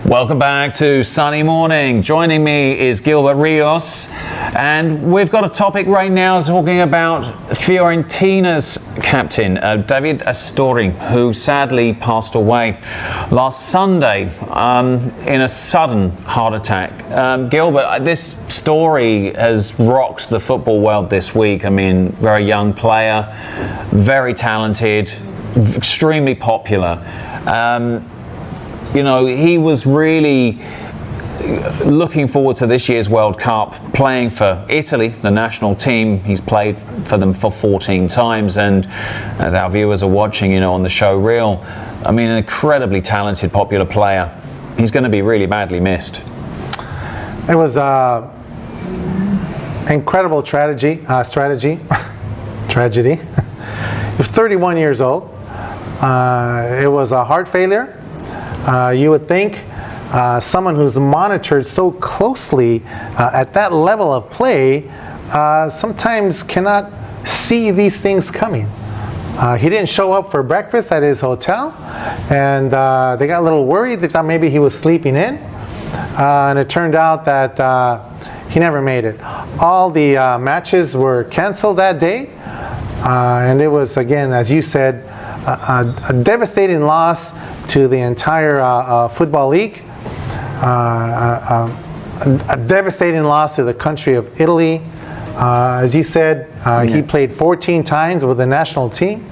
Welcome back to Sunny Morning. Joining me is Gilbert Rios, and we've got a topic right now talking about Fiorentina's captain, David Astori, who sadly passed away last Sunday in a sudden heart attack. Gilbert, this story has rocked the football world this week. I mean, very young player, very talented, extremely popular. You know, he was really looking forward to this year's World Cup, playing for Italy, the national team. He's played for them for 14 times, and as our viewers are watching, you know, on the show reel, I mean, an incredibly talented, popular player. He's going to be really badly missed. It was incredible tragedy. Tragedy. He was 31 years old. It was a heart failure. You would think someone who's monitored so closely at that level of play sometimes cannot see these things coming. He didn't show up for breakfast at his hotel, and they got a little worried. They thought maybe he was sleeping in, and it turned out that he never made it. All the matches were canceled that day, and it was, again, as you said, a devastating loss to the entire football league, a devastating loss to the country of Italy. As you said, he played 14 times with the national team.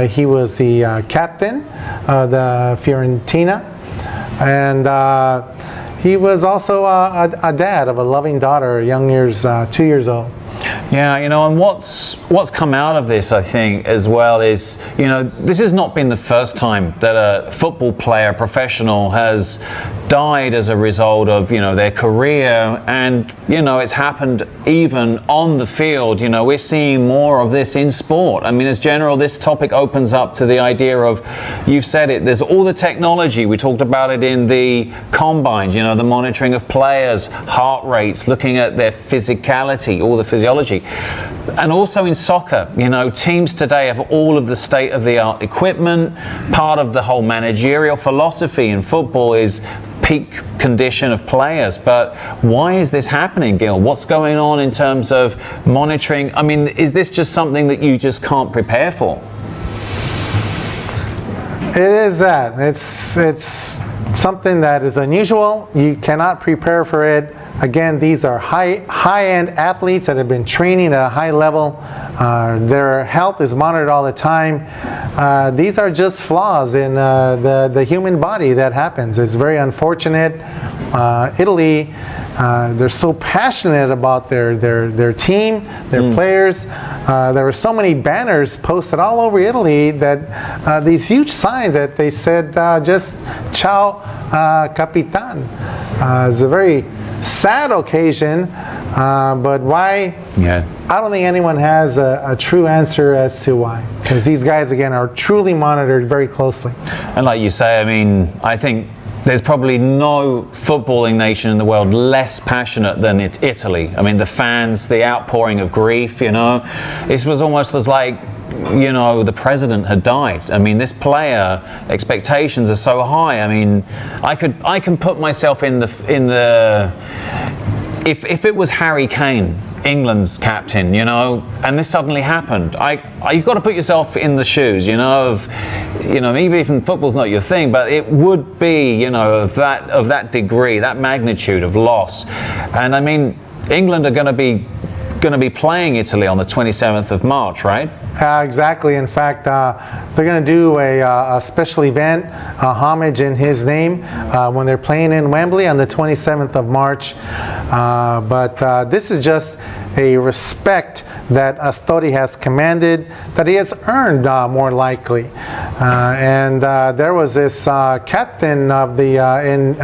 He was the captain of the Fiorentina, and he was also a dad of a loving daughter, 2 years old. Yeah, you know, and what's come out of this, I think, as well is, you know, this has not been the first time that a football player, professional, has died as a result of, you know, their career, and, you know, it's happened even on the field. You know, we're seeing more of this in sport. I mean, as general, this topic opens up to the idea of, you've said it, there's all the technology. We talked about it in the combines, you know, the monitoring of players, heart rates, looking at their physicality, all the physiology. And also in soccer, you know, teams today have all of the state-of-the-art equipment. Part of the whole managerial philosophy in football is peak condition of players. But why is this happening, Gil? What's going on in terms of monitoring? I mean, is this just something that you just can't prepare for? It is that. It's something that is unusual. You cannot prepare for it. Again, these are high-end athletes that have been training at a high level. Their health is monitored all the time. These are just flaws in the human body that happens. It's very unfortunate. Italy, they're so passionate about their team, their players. There were so many banners posted all over Italy that these huge signs that they said just "Ciao, Capitan." It's a very sad occasion, but why? Yeah. I don't think anyone has a true answer as to why, because these guys, again, are truly monitored very closely. And like you say, I mean, I think there's probably no footballing nation in the world less passionate than Italy. I mean, the fans, the outpouring of grief, you know, it was almost as like, you know, the president had died. I mean, this player, expectations are so high. I mean, I can put myself in the if it was Harry Kane, England's captain, you know, and this suddenly happened, you've got to put yourself in the shoes, you know, of, you know, even if football's not your thing, but it would be, you know, of that degree, that magnitude of loss. And I mean, England are going to be playing Italy on the 27th of March, right? Exactly. In fact, they're going to do a special event, a homage in his name, when they're playing in Wembley on the 27th of March. But this is just a respect that Astori has commanded, that he has earned, more likely. And there was this captain of the in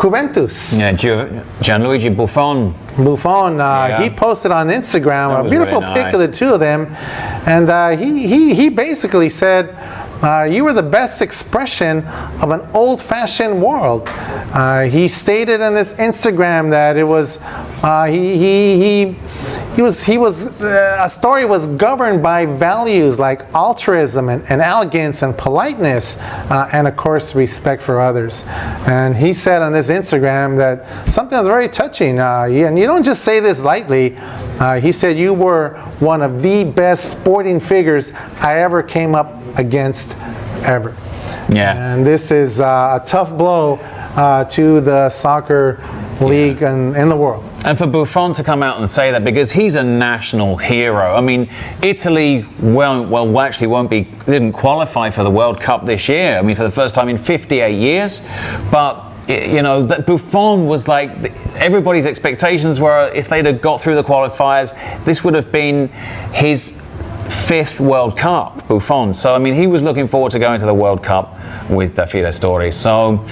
Juventus. Yeah, Gianluigi Buffon. He posted on Instagram a beautiful really pic of the two of them, and he basically said, you were the best expression of an old-fashioned world. He stated on this Instagram that it was a story was governed by values like altruism and elegance and politeness, and of course respect for others. And he said on his Instagram that something was very touching, and you don't just say this lightly. He said, "You were one of the best sporting figures I ever came up against ever." Yeah. And this is a tough blow to the soccer league in the world. And for Buffon to come out and say that, because he's a national hero. I mean, Italy didn't qualify for the World Cup this year. I mean, for the first time in 58 years. But you know, that Buffon was like, everybody's expectations were, if they'd have got through the qualifiers, this would have been his 5th World Cup, Buffon. So, I mean, he was looking forward to going to the World Cup with Davide Astori. So,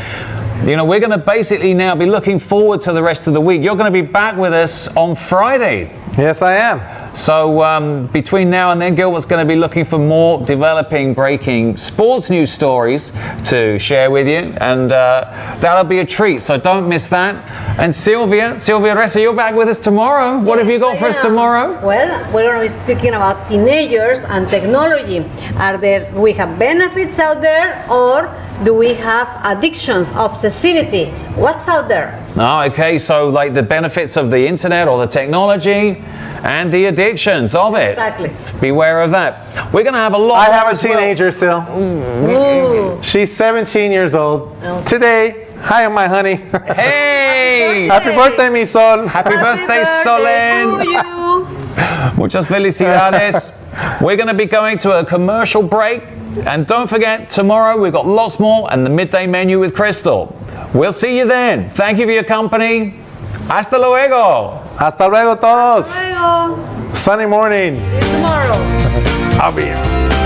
you know, we're going to basically now be looking forward to the rest of the week. You're going to be back with us on Friday. Yes, I am. So between now and then, Gilbert's going to be looking for more developing, breaking sports news stories to share with you, and that'll be a treat, so don't miss that. And Silvia Ressa, you're back with us tomorrow. What have you got for us tomorrow? Well, we're going to be speaking about teenagers and technology. Do we have benefits out there, or do we have addictions, obsessivity? What's out there? Oh, okay, so like the benefits of the internet or the technology and the addictions of it. Exactly. Beware of that. We're going to have a lot. I have a teenager still. Ooh. She's 17 years old. Oh. Today, hi, my honey. Hey! Happy birthday, mi sol. Happy birthday, Solen! to you. Muchas felicidades. We're going to be going to a commercial break. And don't forget, tomorrow we've got lots more and the midday menu with Crystal. We'll see you then. Thank you for your company. Hasta luego. Hasta luego todos. Luego. Sunny morning. See you tomorrow. I'll be here.